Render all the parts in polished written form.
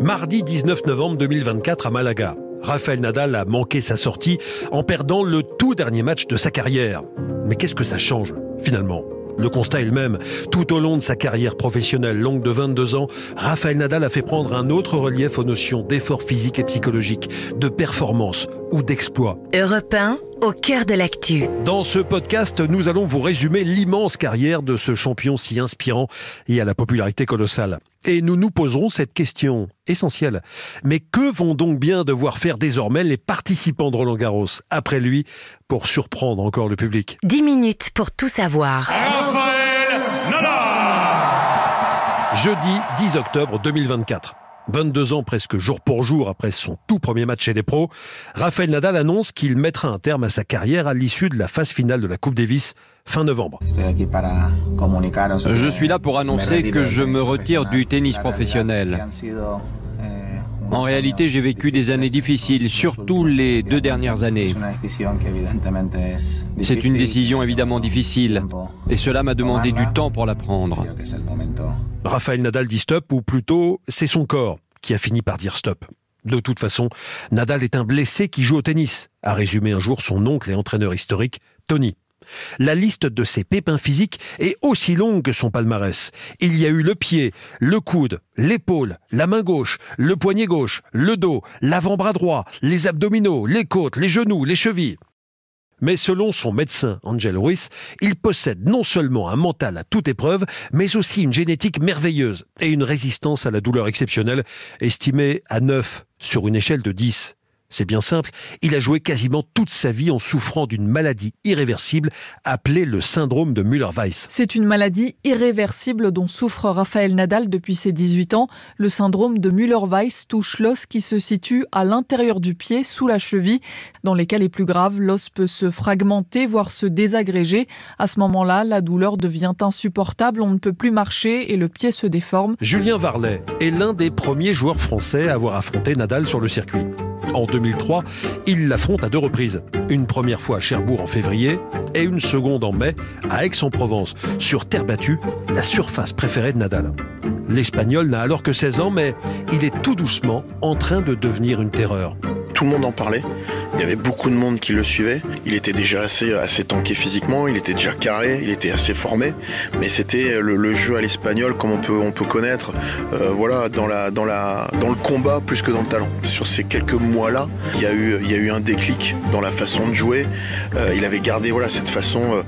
Mardi 19 novembre 2024 à Malaga. Rafael Nadal a manqué sa sortie en perdant le tout dernier match de sa carrière. Mais qu'est-ce que ça change, finalement ? Le constat est le même. Tout au long de sa carrière professionnelle longue de 22 ans, Rafael Nadal a fait prendre un autre relief aux notions d'effort physique et psychologique, de performance ou d'exploit. Europe 1, au cœur de l'actu. Dans ce podcast, nous allons vous résumer l'immense carrière de ce champion si inspirant et à la popularité colossale. Et nous nous poserons cette question essentielle. Mais que vont donc bien devoir faire désormais les participants de Roland-Garros après lui pour surprendre encore le public ? 10 minutes pour tout savoir. Rafael Nadal. Jeudi 10 octobre 2024. 22 ans presque jour pour jour après son tout premier match chez les pros, Rafael Nadal annonce qu'il mettra un terme à sa carrière à l'issue de la phase finale de la Coupe Davis fin novembre. Je suis là pour annoncer que je me retire du tennis professionnel. En réalité, j'ai vécu des années difficiles, surtout les 2 dernières années. C'est une décision évidemment difficile, et cela m'a demandé du temps pour la prendre. Rafael Nadal dit stop, ou plutôt, c'est son corps qui a fini par dire stop. De toute façon, Nadal est un blessé qui joue au tennis, a résumé un jour son oncle et entraîneur historique, Tony. La liste de ses pépins physiques est aussi longue que son palmarès. Il y a eu le pied, le coude, l'épaule, la main gauche, le poignet gauche, le dos, l'avant-bras droit, les abdominaux, les côtes, les genoux, les chevilles. Mais selon son médecin, Angel Ruiz, il possède non seulement un mental à toute épreuve, mais aussi une génétique merveilleuse et une résistance à la douleur exceptionnelle, estimée à 9 sur une échelle de 10. C'est bien simple, il a joué quasiment toute sa vie en souffrant d'une maladie irréversible appelée le syndrome de Müller-Weiss. C'est une maladie irréversible dont souffre Rafael Nadal depuis ses 18 ans. Le syndrome de Müller-Weiss touche l'os qui se situe à l'intérieur du pied, sous la cheville. Dans les cas les plus graves, l'os peut se fragmenter, voire se désagréger. À ce moment-là, la douleur devient insupportable, on ne peut plus marcher et le pied se déforme. Julien Varlet est l'un des premiers joueurs français à avoir affronté Nadal sur le circuit. En 2003, il l'affronte à 2 reprises. Une première fois à Cherbourg en février et une seconde en mai à Aix-en-Provence, sur terre battue, la surface préférée de Nadal. L'Espagnol n'a alors que 16 ans, mais il est tout doucement en train de devenir une terreur. Tout le monde en parlait. Il y avait beaucoup de monde qui le suivait. Il était déjà assez tanké physiquement, il était déjà carré, il était assez formé. Mais c'était le jeu à l'espagnol comme on peut connaître, dans le combat plus que dans le talent. Sur ces quelques mois-là, il y a eu un déclic dans la façon de jouer. Il avait gardé cette façon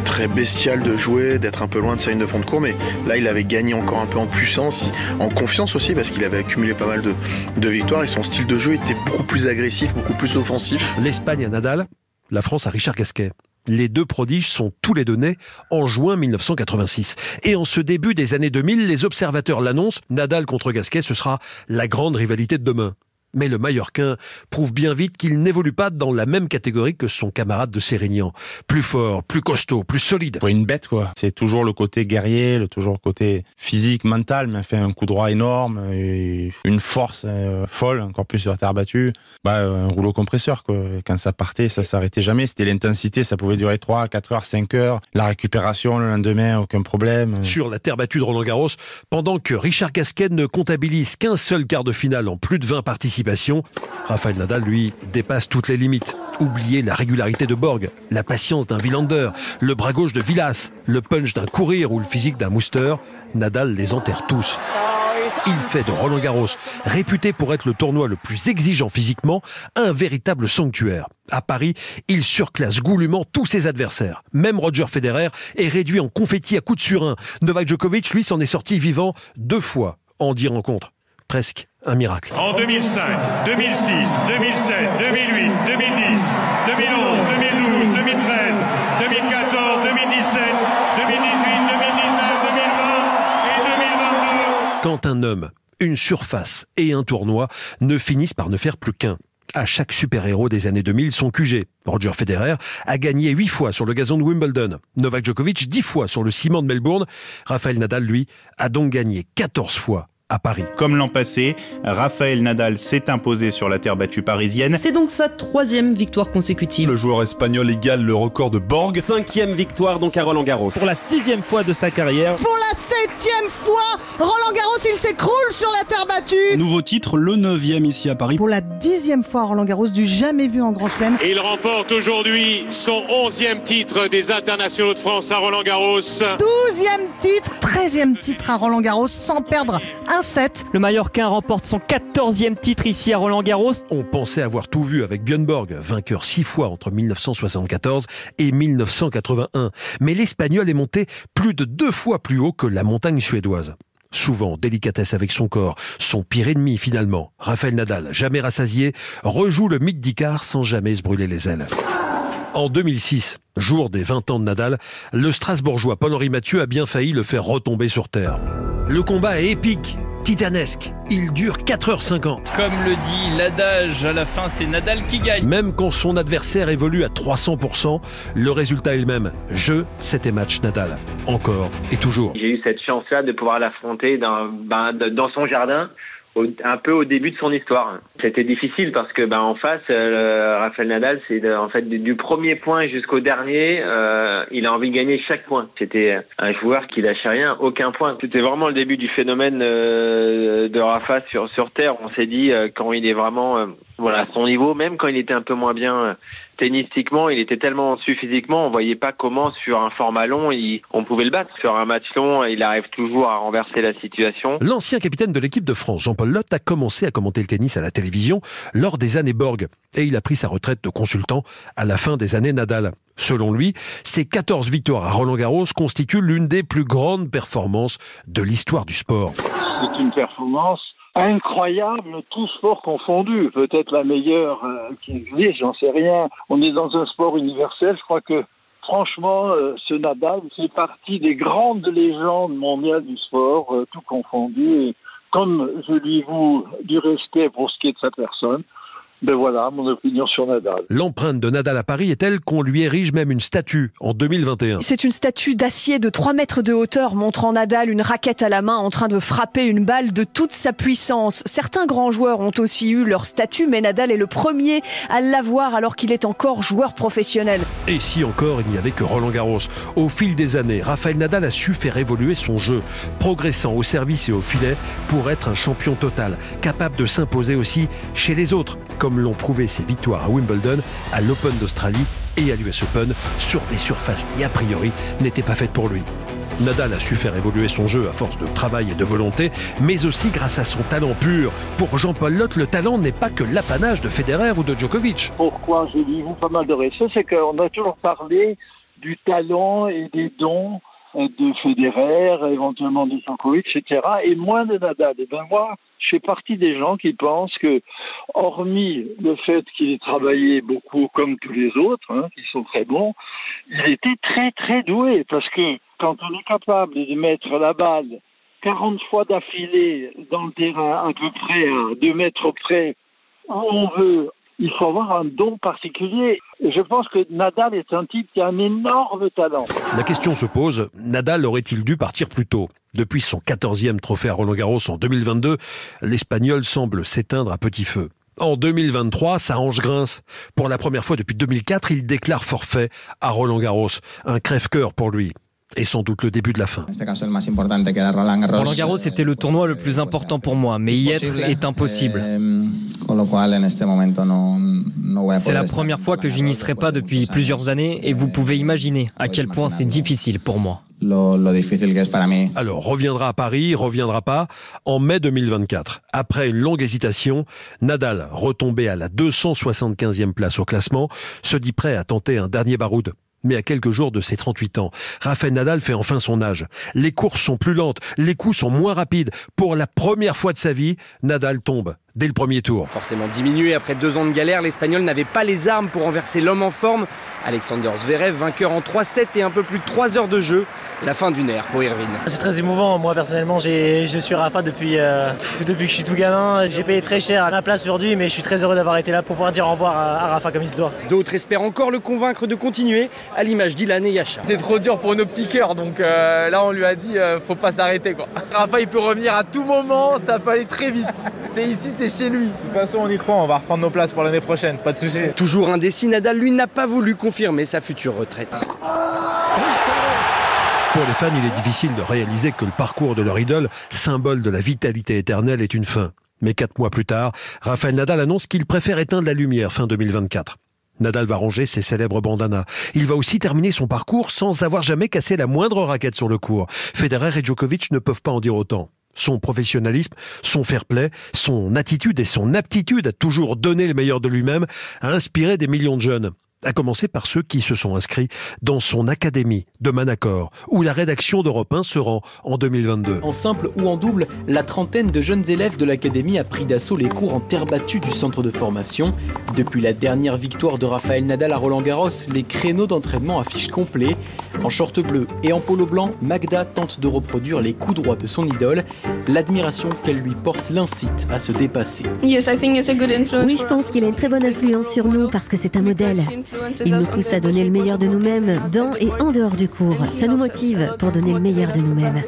très bestiale de jouer, d'être un peu loin de sa ligne de fond de cours. Mais là, il avait gagné encore un peu en puissance, en confiance aussi, parce qu'il avait accumulé pas mal de victoires et son style de jeu était beaucoup plus agressif, beaucoup plus offensif. L'Espagne à Nadal, la France à Richard Gasquet. Les 2 prodiges sont tous les 2 nés en juin 1986. Et en ce début des années 2000, les observateurs l'annoncent, Nadal contre Gasquet, ce sera la grande rivalité de demain. Mais le Mallorquin prouve bien vite qu'il n'évolue pas dans la même catégorie que son camarade de Sérignan. Plus fort, plus costaud, plus solide. Une bête, quoi. C'est toujours le côté guerrier, toujours le côté physique, mental, mais fait un coup droit énorme, et une force folle, encore plus sur la terre battue. Un rouleau compresseur, quoi. Quand ça partait, ça s'arrêtait jamais. C'était l'intensité, ça pouvait durer 3, 4 heures, 5 heures. La récupération le lendemain, aucun problème. Sur la terre battue de Roland-Garros, pendant que Richard Gasquet ne comptabilise qu'un seul quart de finale en plus de 20 participations, Rafael Nadal, lui, dépasse toutes les limites. Oubliez la régularité de Borg, la patience d'un Wilander, le bras gauche de Vilas, le punch d'un Courir ou le physique d'un Muster, Nadal les enterre tous. Il fait de Roland-Garros, réputé pour être le tournoi le plus exigeant physiquement, un véritable sanctuaire. À Paris, il surclasse goulûment tous ses adversaires. Même Roger Federer est réduit en confetti à coups de surin. Novak Djokovic, lui, s'en est sorti vivant 2 fois en 10 rencontres. Presque un miracle. En 2005, 2006, 2007, 2008, 2010, 2011, 2012, 2013, 2014, 2017, 2018, 2019, 2020 et 2022. Quand un homme, une surface et un tournoi ne finissent par ne faire plus qu'un. À chaque super-héros des années 2000, son QG. Roger Federer a gagné 8 fois sur le gazon de Wimbledon. Novak Djokovic, 10 fois sur le ciment de Melbourne. Rafael Nadal, lui, a donc gagné 14 fois à Paris. Comme l'an passé, Rafael Nadal s'est imposé sur la terre battue parisienne. C'est donc sa 3e victoire consécutive. Le joueur espagnol égale le record de Borg. 5e victoire donc à Roland-Garros. Pour la 6e fois de sa carrière. Pour la 7e fois, Roland-Garros, il s'écroule sur la terre battue. battu. Nouveau titre, le 9e ici à Paris. Pour la 10e fois à Roland-Garros, du jamais vu en Grand Chelem. Et il remporte aujourd'hui son 11e titre des internationaux de France à Roland-Garros. 12e titre, 13e titre à Roland-Garros sans perdre un set. Le Mallorquin remporte son 14e titre ici à Roland-Garros. On pensait avoir tout vu avec Björn Borg, vainqueur 6 fois entre 1974 et 1981. Mais l'Espagnol est monté plus de 2 fois plus haut que la montagne suédoise. Souvent, délicatesse avec son corps, son pire ennemi finalement. Rafael Nadal, jamais rassasié, rejoue le mythe d'Icare sans jamais se brûler les ailes. En 2006, jour des 20 ans de Nadal, le Strasbourgeois Paul-Henri Mathieu a bien failli le faire retomber sur terre. Le combat est épique, titanesque. Il dure 4h50. Comme le dit l'adage, à la fin, c'est Nadal qui gagne. Même quand son adversaire évolue à 300%, le résultat est le même. Jeu, c'était match Nadal. Encore et toujours. J'ai eu cette chance-là de pouvoir l'affronter dans son jardin, un peu au début de son histoire. C'était difficile parce que en face, Rafael Nadal, c'est en fait du premier point jusqu'au dernier, il a envie de gagner chaque point. C'était un joueur qui lâchait rien, aucun point. C'était vraiment le début du phénomène de Rafa sur terre. On s'est dit quand il est vraiment à son niveau, même quand il était un peu moins bien tennistiquement, il était tellement au-dessus physiquement, on voyait pas comment sur un format long, on pouvait le battre. Sur un match long, il arrive toujours à renverser la situation. L'ancien capitaine de l'équipe de France, Jean-Paul Lotte, a commencé à commenter le tennis à la télévision lors des années Borg. Et il a pris sa retraite de consultant à la fin des années Nadal. Selon lui, ses 14 victoires à Roland-Garros constituent l'une des plus grandes performances de l'histoire du sport. C'est une performance incroyable, tout sport confondu. Peut-être la meilleure qui existe, j'en sais rien. On est dans un sport universel. Je crois que, franchement, ce Nadal fait partie des grandes légendes mondiales du sport, tout confondu. Et comme je lui voue du respect pour ce qui est de sa personne, voilà mon opinion sur Nadal. L'empreinte de Nadal à Paris est telle qu'on lui érige même une statue en 2021. C'est une statue d'acier de 3 mètres de hauteur montrant Nadal une raquette à la main en train de frapper une balle de toute sa puissance. Certains grands joueurs ont aussi eu leur statue, mais Nadal est le premier à l'avoir alors qu'il est encore joueur professionnel. Et si encore il n'y avait que Roland-Garros. Au fil des années, Rafael Nadal a su faire évoluer son jeu, progressant au service et au filet pour être un champion total, capable de s'imposer aussi chez les autres, comme l'ont prouvé ses victoires à Wimbledon, à l'Open d'Australie et à l'US Open, sur des surfaces qui a priori n'étaient pas faites pour lui. Nadal a su faire évoluer son jeu à force de travail et de volonté, mais aussi grâce à son talent pur. Pour Jean-Paul Lotte, le talent n'est pas que l'apanage de Federer ou de Djokovic. Pourquoi je lui voue pas mal de respect, c'est qu'on a toujours parlé du talent et des dons de Federer, éventuellement de Djokovic, etc., et moins de Nadal. Et moi, je fais partie des gens qui pensent que, hormis le fait qu'il ait travaillé beaucoup comme tous les autres, qui sont très bons, il était très très doué, parce que quand on est capable de mettre la balle 40 fois d'affilée dans le terrain, à peu près à 2 mètres près, où on veut, il faut avoir un don particulier. Et je pense que Nadal est un type qui a un énorme talent. La question se pose, Nadal aurait-il dû partir plus tôt ? Depuis son 14e trophée à Roland-Garros en 2022, l'Espagnol semble s'éteindre à petit feu. En 2023, sa hanche grince. Pour la première fois depuis 2004, il déclare forfait à Roland-Garros. Un crève-cœur pour lui. Et sans doute le début de la fin. Roland-Garros était le tournoi le plus important pour moi, mais y être est impossible. C'est la première fois que je n'y serai pas depuis plusieurs années et vous pouvez imaginer à quel point c'est difficile pour moi. Alors, reviendra à Paris, reviendra pas, en mai 2024. Après une longue hésitation, Nadal, retombé à la 275e place au classement, se dit prêt à tenter un dernier baroud. Mais à quelques jours de ses 38 ans, Rafael Nadal fait enfin son âge. Les courses sont plus lentes, les coups sont moins rapides. Pour la première fois de sa vie, Nadal tombe dès le premier tour. Forcément diminué après 2 ans de galère, l'Espagnol n'avait pas les armes pour renverser l'homme en forme. Alexander Zverev, vainqueur en 3-7 et un peu plus de 3 heures de jeu. La fin d'une ère pour Irvine. C'est très émouvant. Moi, personnellement, je suis Rafa depuis que je suis tout gamin. J'ai payé très cher à ma place aujourd'hui, mais je suis très heureux d'avoir été là pour pouvoir dire au revoir à Rafa comme il se doit. D'autres espèrent encore le convaincre de continuer, à l'image d'Ilan et Yasha. C'est trop dur pour nos petits cœurs, donc là, on lui a dit faut pas s'arrêter, quoi. Rafa, il peut revenir à tout moment, ça peut aller très vite. C'est ici, c'est chez lui. De toute façon, on y croit, on va reprendre nos places pour l'année prochaine, pas de souci. Toujours indécis, Nadal, lui, n'a pas voulu confirmer sa future retraite. Pour les fans, il est difficile de réaliser que le parcours de leur idole, symbole de la vitalité éternelle, est une fin. Mais 4 mois plus tard, Rafael Nadal annonce qu'il préfère éteindre la lumière fin 2024. Nadal va ranger ses célèbres bandanas. Il va aussi terminer son parcours sans avoir jamais cassé la moindre raquette sur le court. Federer et Djokovic ne peuvent pas en dire autant. Son professionnalisme, son fair play, son attitude et son aptitude à toujours donner le meilleur de lui-même a inspiré des millions de jeunes. À commencer par ceux qui se sont inscrits dans son académie de Manacor, où la rédaction d'Europe 1 se rend en 2022. En simple ou en double, la trentaine de jeunes élèves de l'académie a pris d'assaut les cours en terre battue du centre de formation. Depuis la dernière victoire de Rafael Nadal à Roland-Garros, les créneaux d'entraînement affichent complet. En short bleu et en polo blanc, Magda tente de reproduire les coups droits de son idole. L'admiration qu'elle lui porte l'incite à se dépasser. Oui, je pense qu'il a une très bonne influence sur nous parce que c'est un modèle. Il nous pousse à donner le meilleur de nous-mêmes, dans et en dehors du cours. Ça nous motive pour donner le meilleur de nous-mêmes.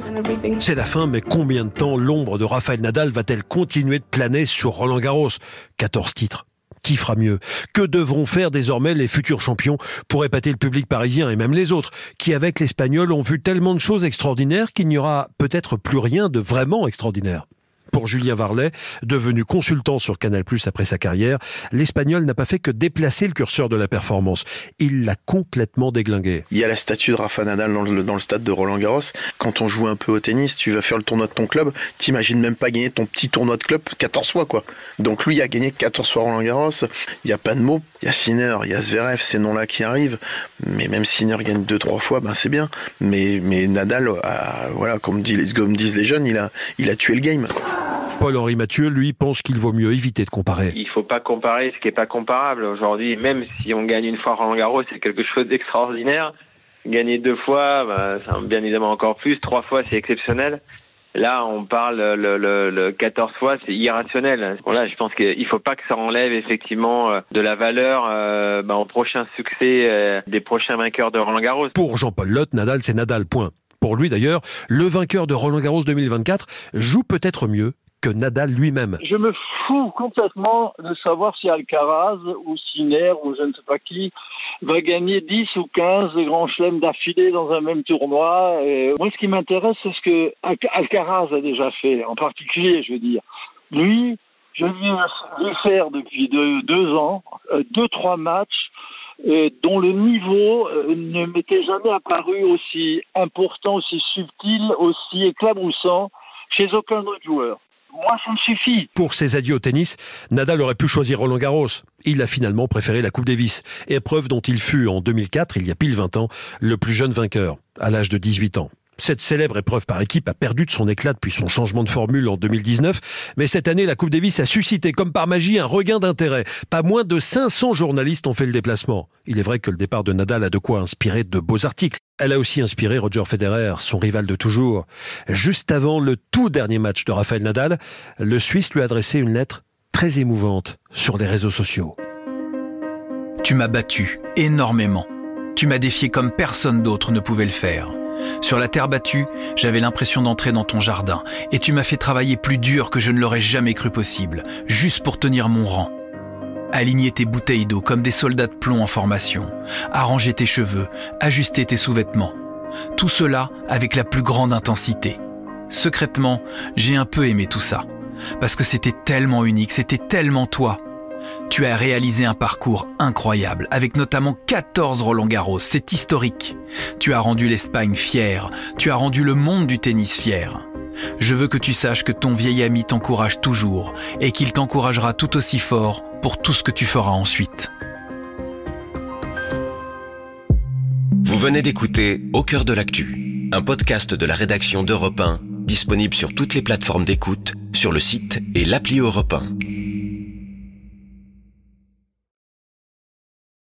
C'est la fin, mais combien de temps l'ombre de Rafael Nadal va-t-elle continuer de planer sur Roland-Garros ? 14 titres. Qui fera mieux ? Que devront faire désormais les futurs champions pour épater le public parisien et même les autres, qui avec l'Espagnol ont vu tellement de choses extraordinaires qu'il n'y aura peut-être plus rien de vraiment extraordinaire. Pour Julien Varlet, devenu consultant sur Canal+ après sa carrière, l'Espagnol n'a pas fait que déplacer le curseur de la performance. Il l'a complètement déglingué. Il y a la statue de Rafa Nadal dans le stade de Roland-Garros. Quand on joue un peu au tennis, tu vas faire le tournoi de ton club, t'imagines même pas gagner ton petit tournoi de club 14 fois, quoi. Donc lui, il a gagné 14 fois Roland-Garros. Il n'y a pas de mots. Il y a Sinner, il y a Zverev, ces noms-là qui arrivent. Mais même Sinner gagne 2-3 fois, ben c'est bien. Mais Nadal, voilà, comme disent les jeunes, il a tué le game. Paul-Henri Mathieu, lui, pense qu'il vaut mieux éviter de comparer. Il ne faut pas comparer ce qui n'est pas comparable. Aujourd'hui, même si on gagne une fois Roland-Garros, c'est quelque chose d'extraordinaire. Gagner 2 fois, c'est bien évidemment encore plus. 3 fois, c'est exceptionnel. Là, on parle le 14 fois, c'est irrationnel. Voilà, je pense qu'il ne faut pas que ça enlève effectivement de la valeur au prochain succès des prochains vainqueurs de Roland-Garros. Pour Jean-Paul Lotte, Nadal, c'est Nadal, point. Pour lui d'ailleurs, le vainqueur de Roland-Garros 2024 joue peut-être mieux que Nadal lui-même. Je me fous complètement de savoir si Alcaraz ou Sinner ou je ne sais pas qui va gagner 10 ou 15 grands chelems d'affilée dans un même tournoi. Et moi, ce qui m'intéresse, c'est ce que Alcaraz a déjà fait, en particulier, je veux dire. Lui, je lui faire depuis 2 ans, 2-3 matchs dont le niveau ne m'était jamais apparu aussi important, aussi subtil, aussi éclaboussant chez aucun autre joueur. Moi, ça me suffit. Pour ses adieux au tennis, Nadal aurait pu choisir Roland-Garros. Il a finalement préféré la Coupe Davis, épreuve dont il fut en 2004, il y a pile 20 ans, le plus jeune vainqueur, à l'âge de 18 ans. Cette célèbre épreuve par équipe a perdu de son éclat depuis son changement de formule en 2019, mais cette année, la Coupe Davis a suscité comme par magie un regain d'intérêt. Pas moins de 500 journalistes ont fait le déplacement. Il est vrai que le départ de Nadal a de quoi inspirer de beaux articles. Elle a aussi inspiré Roger Federer, son rival de toujours. Juste avant le tout dernier match de Rafael Nadal, le Suisse lui a adressé une lettre très émouvante sur les réseaux sociaux. Tu m'as battu énormément. Tu m'as défié comme personne d'autre ne pouvait le faire. Sur la terre battue, j'avais l'impression d'entrer dans ton jardin et tu m'as fait travailler plus dur que je ne l'aurais jamais cru possible, juste pour tenir mon rang. Aligner tes bouteilles d'eau comme des soldats de plomb en formation, arranger tes cheveux, ajuster tes sous-vêtements. Tout cela avec la plus grande intensité. Secrètement, j'ai un peu aimé tout ça, parce que c'était tellement unique, c'était tellement toi. Tu as réalisé un parcours incroyable, avec notamment 14 Roland-Garros, c'est historique. Tu as rendu l'Espagne fière, tu as rendu le monde du tennis fier. Je veux que tu saches que ton vieil ami t'encourage toujours, et qu'il t'encouragera tout aussi fort pour tout ce que tu feras ensuite. Vous venez d'écouter Au cœur de l'actu, un podcast de la rédaction d'Europe 1, disponible sur toutes les plateformes d'écoute, sur le site et l'appli Europe 1.